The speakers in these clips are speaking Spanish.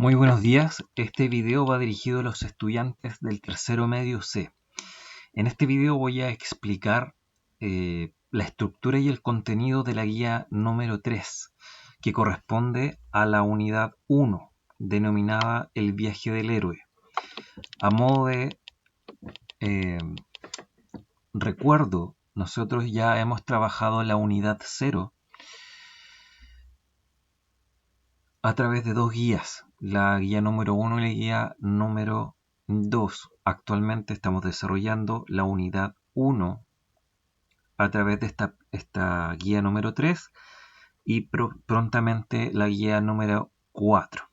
Muy buenos días, este video va dirigido a los estudiantes del tercero medio C. En este video voy a explicar la estructura y el contenido de la guía número 3, que corresponde a la unidad 1, denominada El viaje del héroe. A modo de recuerdo, nosotros ya hemos trabajado la unidad 0 a través de dos guías, la guía número 1 y la guía número 2. Actualmente estamos desarrollando la unidad 1 a través de esta guía número 3 y prontamente la guía número 4.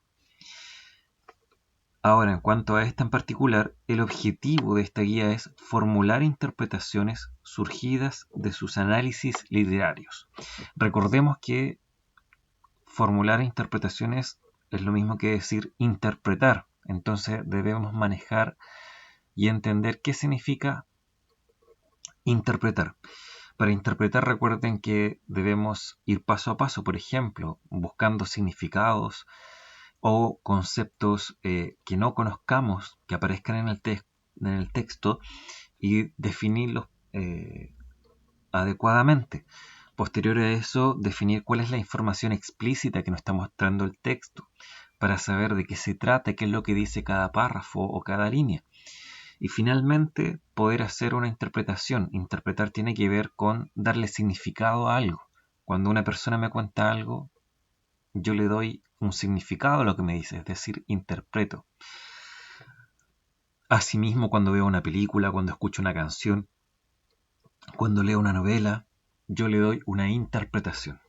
Ahora, en cuanto a esta en particular, el objetivo de esta guía es formular interpretaciones surgidas de sus análisis literarios. Recordemos que formular interpretaciones es lo mismo que decir interpretar. Entonces debemos manejar y entender qué significa interpretar. Para interpretar, recuerden que debemos ir paso a paso, por ejemplo, buscando significados o conceptos que no conozcamos, que aparezcan en el texto y definirlos adecuadamente. Posterior a eso, definir cuál es la información explícita que nos está mostrando el texto para saber de qué se trata, qué es lo que dice cada párrafo o cada línea. Y finalmente, poder hacer una interpretación. Interpretar tiene que ver con darle significado a algo. Cuando una persona me cuenta algo, yo le doy un significado a lo que me dice, es decir, interpreto. Asimismo, cuando veo una película, cuando escucho una canción, cuando leo una novela, yo le doy una interpretación.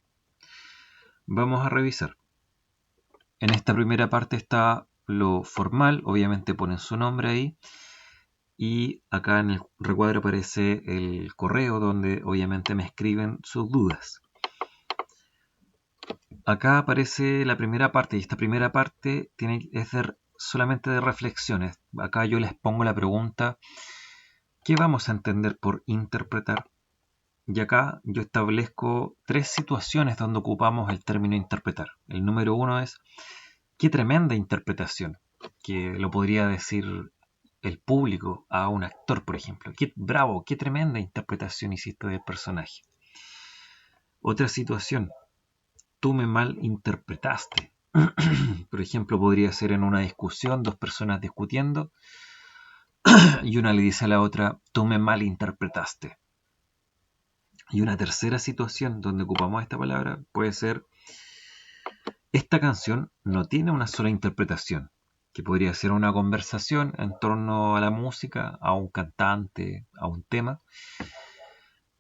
Vamos a revisar. En esta primera parte está lo formal, obviamente ponen su nombre ahí. Y acá en el recuadro aparece el correo donde obviamente me escriben sus dudas. Acá aparece la primera parte y esta primera parte es solamente de reflexiones. Acá yo les pongo la pregunta, ¿qué vamos a entender por interpretar? Y acá yo establezco tres situaciones donde ocupamos el término interpretar. El número 1 es, ¡qué tremenda interpretación! Que lo podría decir el público a un actor, por ejemplo. ¡Qué bravo! ¡Qué tremenda interpretación hiciste del personaje! Otra situación, tú me malinterpretaste. Por ejemplo, podría ser en una discusión, dos personas discutiendo, y una le dice a la otra, tú me malinterpretaste. Y una tercera situación donde ocupamos esta palabra puede ser, esta canción no tiene una sola interpretación, que podría ser una conversación en torno a la música, a un cantante, a un tema,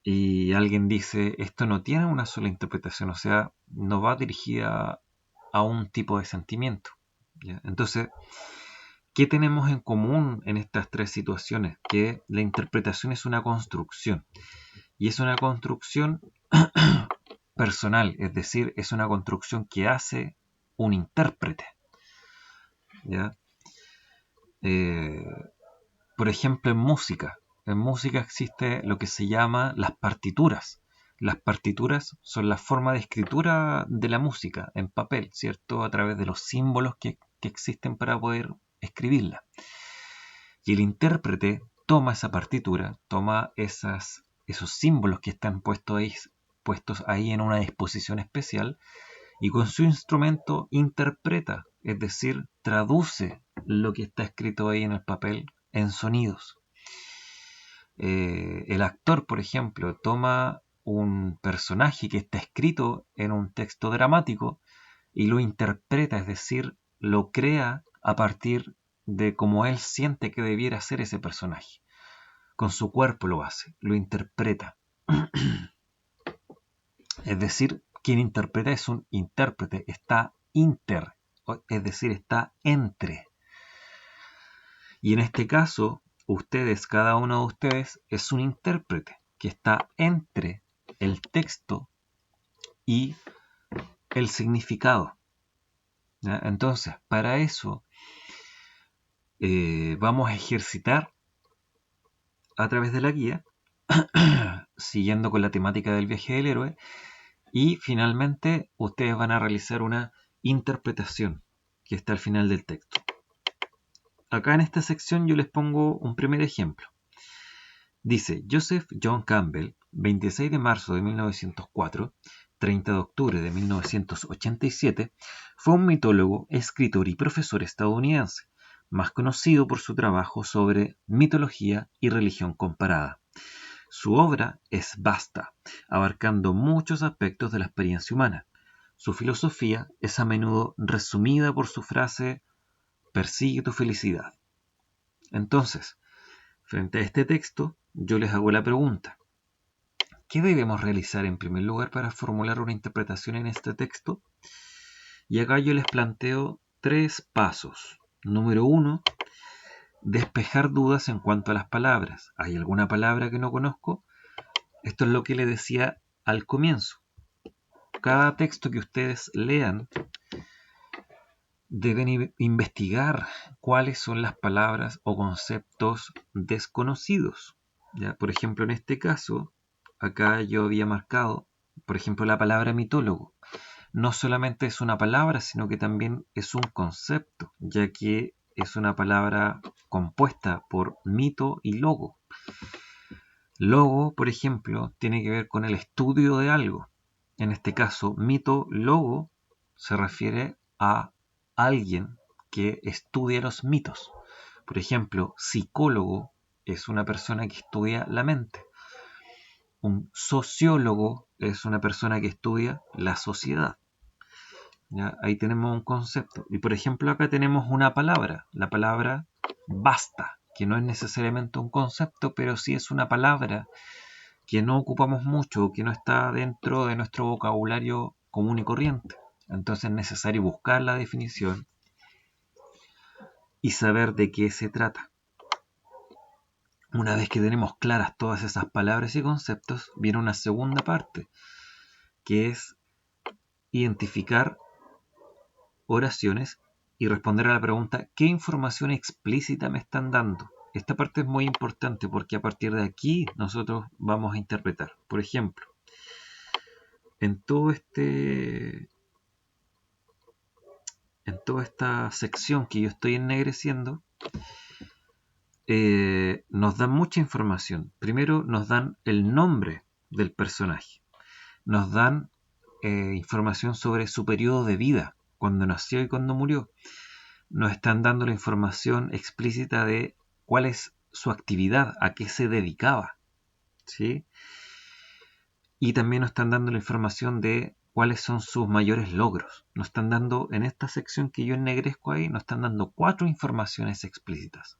y alguien dice, esto no tiene una sola interpretación, o sea, no va dirigida a un tipo de sentimiento. ¿Ya? Entonces, ¿qué tenemos en común en estas tres situaciones? Que la interpretación es una construcción, y es una construcción personal, es decir, es una construcción que hace un intérprete. ¿Ya? Por ejemplo, en música existe lo que se llama las partituras. Las partituras son la forma de escritura de la música en papel, ¿cierto? A través de los símbolos que existen para poder escribirla. Y el intérprete toma esa partitura, toma esos símbolos que están puestos ahí en una disposición especial, y con su instrumento interpreta, es decir, traduce lo que está escrito ahí en el papel en sonidos. El actor, por ejemplo, toma un personaje que está escrito en un texto dramático y lo interpreta, es decir, lo crea a partir de cómo él siente que debiera ser ese personaje. Con su cuerpo lo hace, lo interpreta. Es decir, quien interpreta es un intérprete, está es decir, está entre. Y en este caso, cada uno de ustedes es un intérprete que está entre el texto y el significado. ¿Ya? Entonces, para eso vamos a ejercitar a través de la guía, siguiendo con la temática del viaje del héroe, y finalmente ustedes van a realizar una interpretación, que está al final del texto. Acá en esta sección yo les pongo un primer ejemplo. Dice, Joseph John Campbell, 26 de marzo de 1904, 30 de octubre de 1987, fue un mitólogo, escritor y profesor estadounidense, más conocido por su trabajo sobre mitología y religión comparada. Su obra es vasta, abarcando muchos aspectos de la experiencia humana. Su filosofía es a menudo resumida por su frase «persigue tu felicidad». Entonces, frente a este texto, yo les hago la pregunta: ¿qué debemos realizar en primer lugar para formular una interpretación en este texto? Y acá yo les planteo 3 pasos. Número 1, despejar dudas en cuanto a las palabras. ¿Hay alguna palabra que no conozco? Esto es lo que les decía al comienzo. Cada texto que ustedes lean deben investigar cuáles son las palabras o conceptos desconocidos. ¿Ya? Por ejemplo, en este caso, acá yo había marcado, por ejemplo, la palabra mitólogo. No solamente es una palabra, sino que también es un concepto, ya que es una palabra compuesta por mito y logo. Logo, por ejemplo, tiene que ver con el estudio de algo. En este caso, mito, logo, se refiere a alguien que estudia los mitos. Por ejemplo, psicólogo es una persona que estudia la mente. Un sociólogo es una persona que estudia la sociedad. ¿Ya? Ahí tenemos un concepto. Y por ejemplo, acá tenemos una palabra, la palabra basta, que no es necesariamente un concepto, pero sí es una palabra que no ocupamos mucho, que no está dentro de nuestro vocabulario común y corriente. Entonces es necesario buscar la definición y saber de qué se trata. Una vez que tenemos claras todas esas palabras y conceptos, viene una segunda parte, que es identificar oraciones y responder a la pregunta: ¿qué información explícita me están dando? Esta parte es muy importante porque a partir de aquí nosotros vamos a interpretar. Por ejemplo, en toda esta sección que yo estoy ennegreciendo, nos dan mucha información. Primero nos dan el nombre del personaje, nos dan información sobre su periodo de vida, cuando nació y cuando murió. Nos están dando la información explícita de cuál es su actividad, a qué se dedicaba, ¿sí? Y también nos están dando la información de cuáles son sus mayores logros. Nos están dando, en esta sección que yo ennegrezco ahí, nos están dando 4 informaciones explícitas: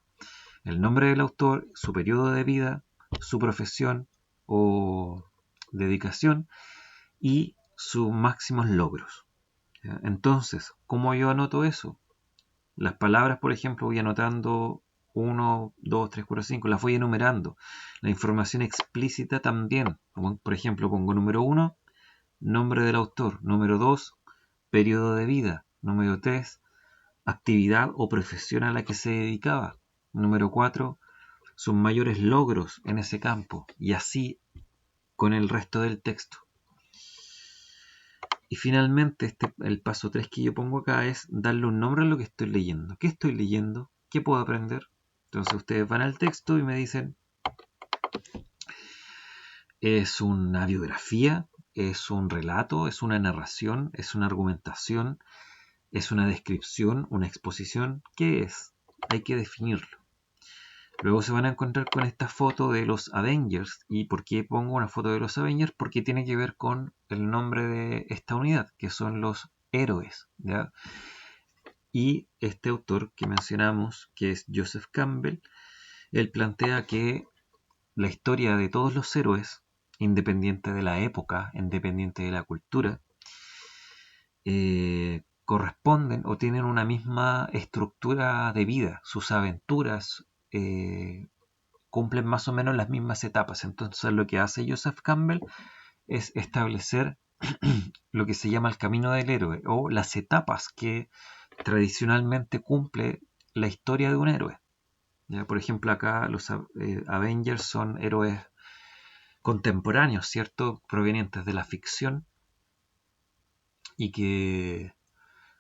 el nombre del autor, su periodo de vida, su profesión o dedicación y sus máximos logros. ¿Ya? Entonces, ¿cómo yo anoto eso? Las palabras, por ejemplo, voy anotando 1, 2, 3, 4, 5, las voy enumerando. La información explícita también. Por ejemplo, pongo número 1, nombre del autor. Número 2, periodo de vida. Número 3, actividad o profesión a la que se dedicaba. Número 4, sus mayores logros en ese campo. Y así con el resto del texto. Y finalmente, el paso 3 que yo pongo acá es darle un nombre a lo que estoy leyendo. ¿Qué estoy leyendo? ¿Qué puedo aprender? Entonces ustedes van al texto y me dicen: ¿es una biografía? ¿Es un relato? ¿Es una narración? ¿Es una argumentación? ¿Es una descripción? ¿Una exposición? ¿Qué es? Hay que definirlo. Luego se van a encontrar con esta foto de los Avengers. ¿Y por qué pongo una foto de los Avengers? Porque tiene que ver con el nombre de esta unidad, que son los héroes, ¿ya? Y este autor que mencionamos, que es Joseph Campbell, él plantea que la historia de todos los héroes, independiente de la época, independiente de la cultura, corresponden o tienen una misma estructura de vida. Sus aventuras cumplen más o menos las mismas etapas. Entonces lo que hace Joseph Campbell es establecer lo que se llama el camino del héroe, o las etapas que tradicionalmente cumple la historia de un héroe. ¿Ya? Por ejemplo, acá los Avengers son héroes contemporáneos, ¿cierto? Provenientes de la ficción y que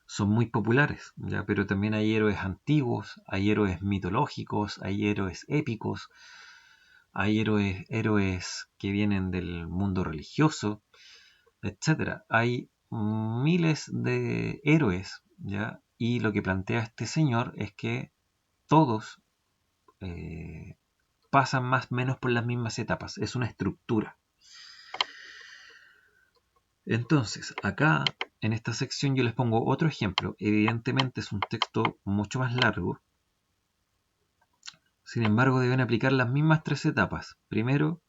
son muy populares, ¿ya? Pero también hay héroes antiguos, hay héroes mitológicos, hay héroes épicos, hay héroes que vienen del mundo religioso, etcétera. Hay miles de héroes, ¿ya? Y lo que plantea este señor es que todos pasan más o menos por las mismas etapas. Es una estructura. Entonces, acá en esta sección yo les pongo otro ejemplo. Evidentemente es un texto mucho más largo. Sin embargo, deben aplicar las mismas tres etapas. Primero,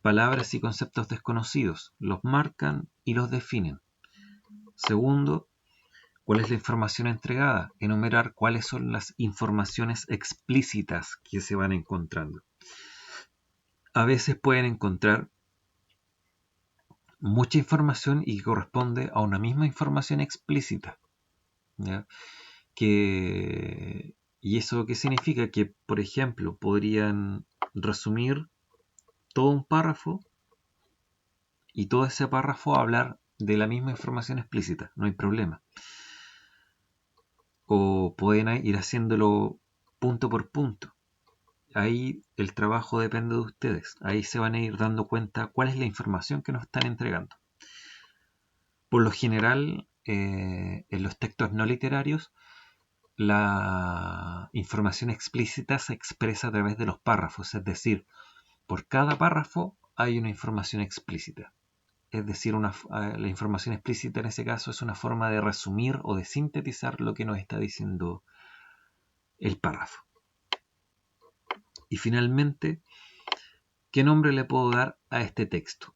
palabras y conceptos desconocidos. Los marcan y los definen. Segundo, ¿cuál es la información entregada? Enumerar cuáles son las informaciones explícitas que se van encontrando. A veces pueden encontrar mucha información y que corresponde a una misma información explícita, ¿ya? ¿Y eso qué significa? Que, por ejemplo, podrían resumir todo un párrafo y todo ese párrafo hablar de la misma información explícita, no hay problema. O pueden ir haciéndolo punto por punto. Ahí el trabajo depende de ustedes. Ahí se van a ir dando cuenta cuál es la información que nos están entregando. Por lo general, en los textos no literarios, la información explícita se expresa a través de los párrafos, es decir, por cada párrafo hay una información explícita. Es decir, la información explícita en ese caso es una forma de resumir o de sintetizar lo que nos está diciendo el párrafo. Y finalmente, ¿qué nombre le puedo dar a este texto?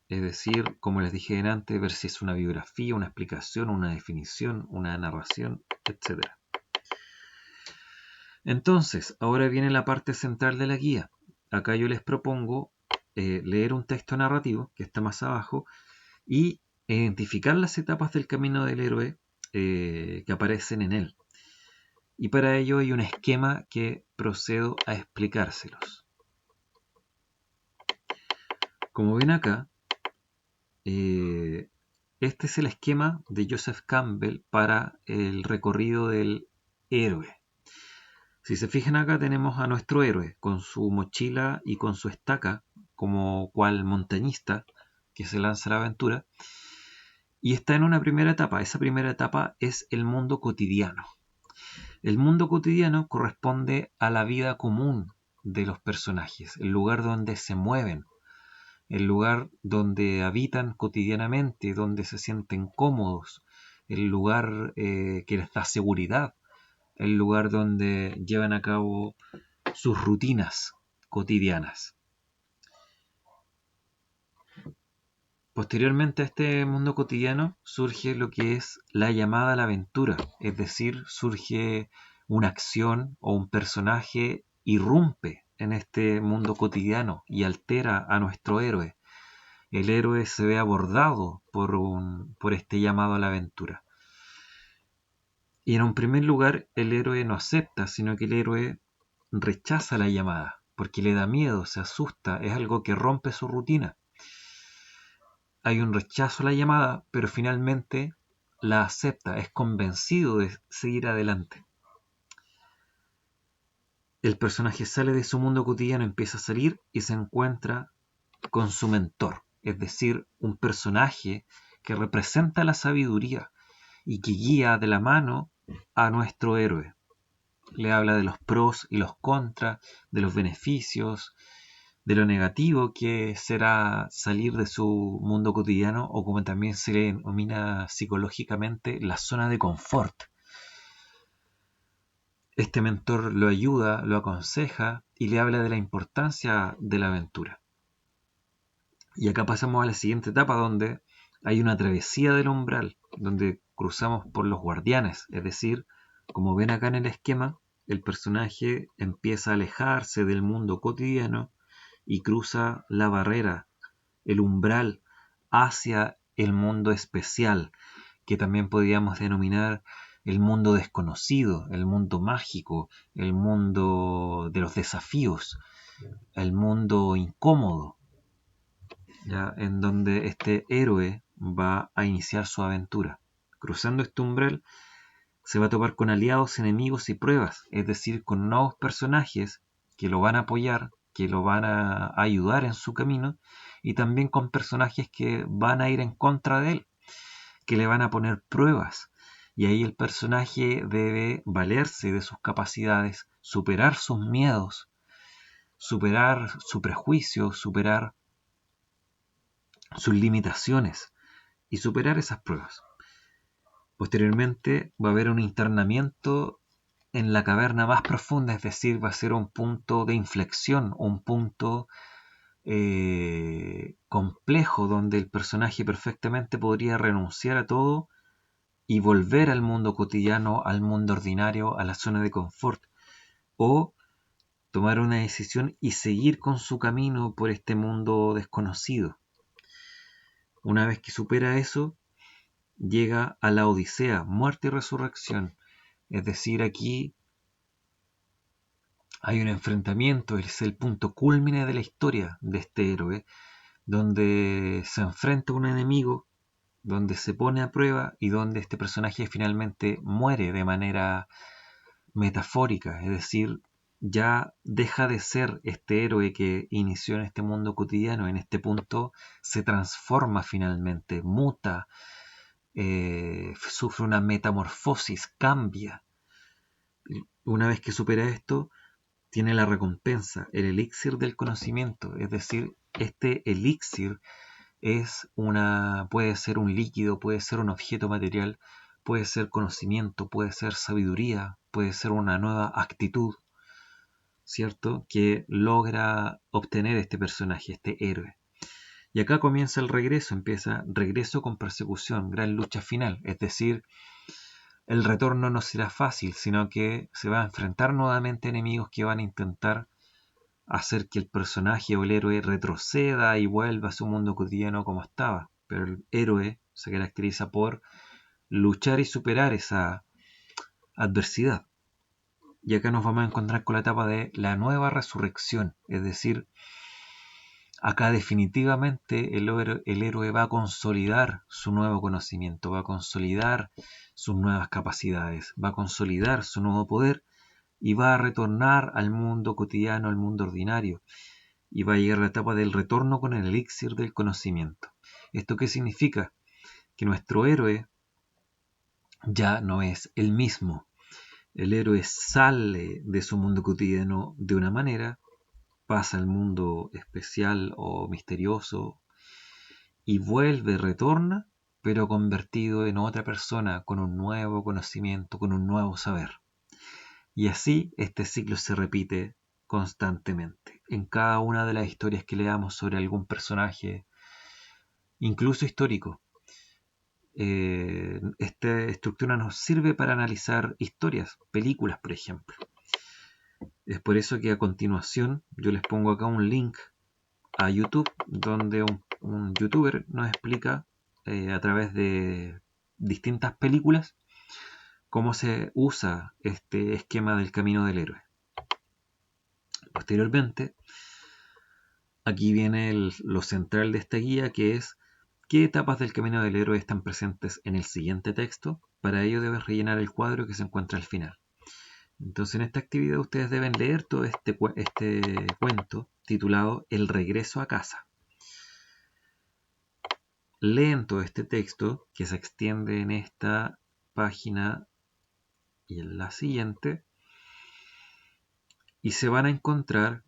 Es decir, como les dije antes, ver si es una biografía, una explicación, una definición, una narración, etc. Entonces, ahora viene la parte central de la guía. Acá yo les propongo leer un texto narrativo que está más abajo y identificar las etapas del camino del héroe que aparecen en él. Y para ello hay un esquema que procedo a explicárselos. Como ven acá, este es el esquema de Joseph Campbell para el recorrido del héroe. Si se fijan acá tenemos a nuestro héroe con su mochila y con su estaca como cual montañista que se lanza a la aventura y está en una primera etapa. Esa primera etapa es el mundo cotidiano. El mundo cotidiano corresponde a la vida común de los personajes, el lugar donde se mueven, el lugar donde habitan cotidianamente, donde se sienten cómodos, el lugar que les da seguridad, el lugar donde llevan a cabo sus rutinas cotidianas. Posteriormente a este mundo cotidiano surge lo que es la llamada a la aventura, es decir, surge una acción o un personaje irrumpe en este mundo cotidiano y altera a nuestro héroe. El héroe se ve abordado por este llamado a la aventura. Y en un primer lugar, el héroe no acepta, sino que el héroe rechaza la llamada, porque le da miedo, se asusta, es algo que rompe su rutina. Hay un rechazo a la llamada, pero finalmente la acepta, es convencido de seguir adelante. El personaje sale de su mundo cotidiano, empieza a salir y se encuentra con su mentor, es decir, un personaje que representa la sabiduría y que guía de la mano a nuestro héroe. Le habla de los pros y los contras, de los beneficios, de lo negativo que será salir de su mundo cotidiano o como también se le denomina psicológicamente la zona de confort. Este mentor lo ayuda, lo aconseja y le habla de la importancia de la aventura. Y acá pasamos a la siguiente etapa donde hay una travesía del umbral, donde cruzamos por los guardianes, es decir, como ven acá en el esquema, el personaje empieza a alejarse del mundo cotidiano y cruza la barrera, el umbral, hacia el mundo especial, que también podríamos denominar el mundo desconocido, el mundo mágico, el mundo de los desafíos, el mundo incómodo, ¿ya? En donde este héroe va a iniciar su aventura. Cruzando este umbral se va a topar con aliados, enemigos y pruebas, es decir, con nuevos personajes que lo van a apoyar, que lo van a ayudar en su camino, y también con personajes que van a ir en contra de él, que le van a poner pruebas. Y ahí el personaje debe valerse de sus capacidades, superar sus miedos, superar su prejuicio, superar sus limitaciones y superar esas pruebas. Posteriormente va a haber un internamiento en la caverna más profunda, es decir, va a ser un punto de inflexión, un punto complejo donde el personaje perfectamente podría renunciar a todo y volver al mundo cotidiano, al mundo ordinario, a la zona de confort, o tomar una decisión y seguir con su camino por este mundo desconocido. Una vez que supera eso, llega a la Odisea, muerte y resurrección. Es decir, aquí hay un enfrentamiento, es el punto cúlmine de la historia de este héroe, donde se enfrenta a un enemigo, donde se pone a prueba y donde este personaje finalmente muere de manera metafórica, es decir, ya deja de ser este héroe que inició en este mundo cotidiano, en este punto se transforma finalmente, muta, sufre una metamorfosis, cambia. Una vez que supera esto, tiene la recompensa, el elixir del conocimiento, es decir, este elixir puede ser un líquido, puede ser un objeto material, puede ser conocimiento, puede ser sabiduría, puede ser una nueva actitud, ¿cierto? Que logra obtener este personaje, este héroe. Y acá comienza el regreso, empieza regreso con persecución, gran lucha final, es decir, el retorno no será fácil, sino que se va a enfrentar nuevamente a enemigos que van a intentar hacer que el personaje o el héroe retroceda y vuelva a su mundo cotidiano como estaba. Pero el héroe se caracteriza por luchar y superar esa adversidad. Y acá nos vamos a encontrar con la etapa de la nueva resurrección, es decir, acá definitivamente el héroe va a consolidar su nuevo conocimiento, va a consolidar sus nuevas capacidades, va a consolidar su nuevo poder y va a retornar al mundo cotidiano, al mundo ordinario, y va a llegar la etapa del retorno con el elixir del conocimiento. ¿Esto qué significa? Que nuestro héroe ya no es el mismo. El héroe sale de su mundo cotidiano de una manera, pasa al mundo especial o misterioso y vuelve, retorna, pero convertido en otra persona con un nuevo conocimiento, con un nuevo saber. Y así este ciclo se repite constantemente. En cada una de las historias que leamos sobre algún personaje, incluso histórico, esta estructura nos sirve para analizar historias, películas, por ejemplo. Es por eso que a continuación yo les pongo acá un link a YouTube donde un youtuber nos explica a través de distintas películas cómo se usa este esquema del camino del héroe. Posteriormente, aquí viene lo central de esta guía, que es qué etapas del camino del héroe están presentes en el siguiente texto. Para ello debes rellenar el cuadro que se encuentra al final. Entonces en esta actividad ustedes deben leer todo este cuento titulado El regreso a casa. Leen todo este texto que se extiende en esta página y en la siguiente y se van a encontrar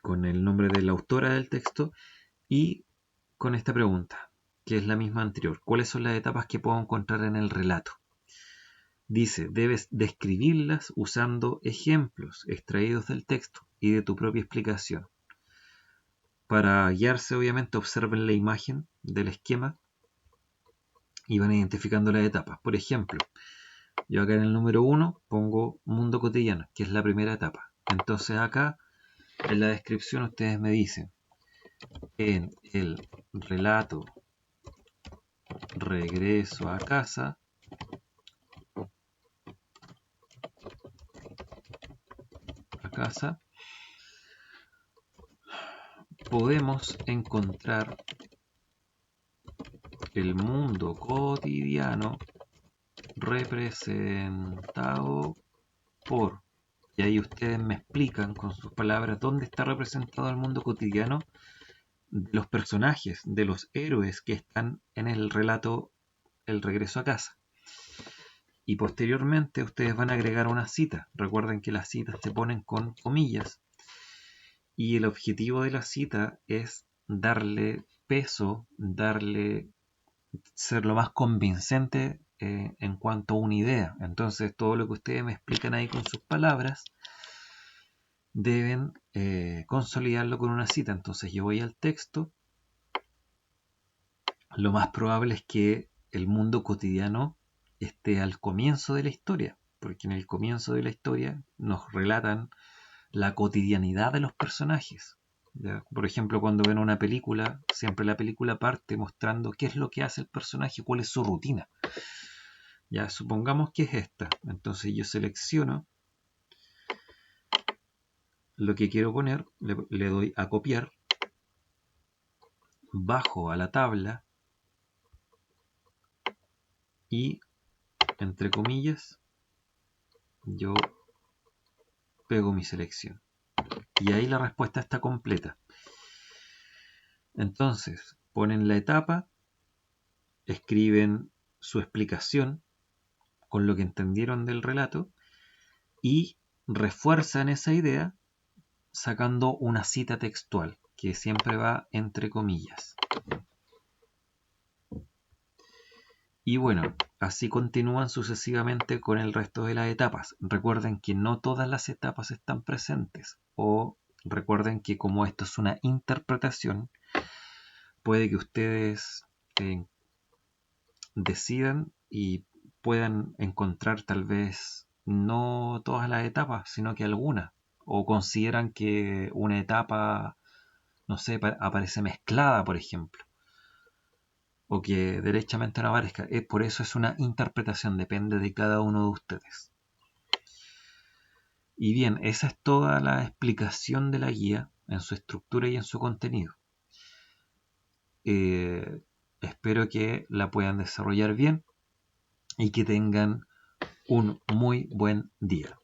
con el nombre de la autora del texto y con esta pregunta, que es la misma anterior. ¿Cuáles son las etapas que puedo encontrar en el relato? Dice, debes describirlas usando ejemplos extraídos del texto y de tu propia explicación. Para guiarse, obviamente, observen la imagen del esquema y van identificando las etapas. Por ejemplo, yo acá en el número 1 pongo mundo cotidiano, que es la primera etapa. Entonces acá, en la descripción, ustedes me dicen, en el relato regreso a casa, podemos encontrar el mundo cotidiano representado por... Y ahí ustedes me explican con sus palabras dónde está representado el mundo cotidiano de los personajes, de los héroes que están en el relato El regreso a casa. Y posteriormente ustedes van a agregar una cita. Recuerden que las citas se ponen con comillas. Y el objetivo de la cita es darle peso, ser lo más convincente en cuanto a una idea. Entonces todo lo que ustedes me explican ahí con sus palabras deben consolidarlo con una cita. Entonces yo voy al texto. Lo más probable es que el mundo cotidiano esté al comienzo de la historia, porque en el comienzo de la historia nos relatan la cotidianidad de los personajes. ¿Ya? Por ejemplo, cuando ven una película, siempre la película parte mostrando qué es lo que hace el personaje, cuál es su rutina. Ya, supongamos que es esta. Entonces yo selecciono lo que quiero poner, le doy a copiar, bajo a la tabla y, entre comillas, yo pego mi selección. Y ahí la respuesta está completa. Entonces, ponen la etapa, escriben su explicación con lo que entendieron del relato y refuerzan esa idea sacando una cita textual que siempre va entre comillas. Y bueno, así continúan sucesivamente con el resto de las etapas. Recuerden que no todas las etapas están presentes, o recuerden que como esto es una interpretación, puede que ustedes decidan y puedan encontrar tal vez no todas las etapas, sino que algunas, o consideran que una etapa, no sé, aparece mezclada, por ejemplo, o que derechamente no aparezca. Por eso es una interpretación, depende de cada uno de ustedes. Y bien, esa es toda la explicación de la guía en su estructura y en su contenido. Espero que la puedan desarrollar bien y que tengan un muy buen día.